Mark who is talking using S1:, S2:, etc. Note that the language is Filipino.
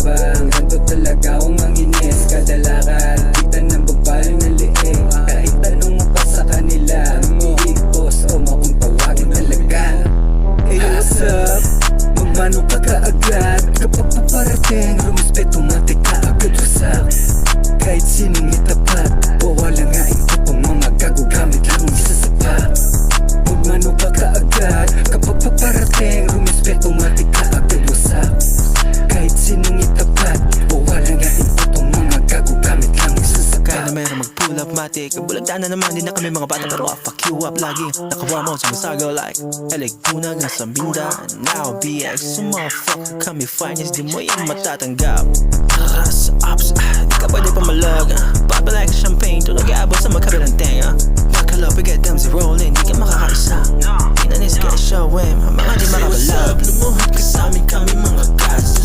S1: mayabang, ando talaga akong manginis. Kada lakad, kita ng babae ng liig. Kahit tanong mo pa sa kanila, umiigos o makong tawagin talaga. Hey, what's up? Magmano ka kaagad? Kapag paparating, rumispeto mati ka agad wasak. Kahit sinong itapat, o wala nga ito pang mga gago, gamit lang ang sasapat. Magmano ka kaagad? Kapag paparating, rumispeto mati ka agad wasak. Kahit sinong itapat, o wala nga ito pang mga gago, gamit lang ang sasapat.
S2: Kaya na meron mag-pull up matik. Kabulagdan na naman din na kami mga bata, pero I fuck you up lagi. Nakawa mo sa masago like Eleguna nga sa Mindanao BX, so motherfucker kami finest, di mo yung matatanggap. Tara sa ups, di ka pwede pamalag. Babalik ka champagne, tulog abot sa magkabilang tenga. Pagkalap, we get them si rolling, di ka makakaisa. Inanis ka showin, mga di makabalab. Lumuhod ka sa amin, kami mga gas.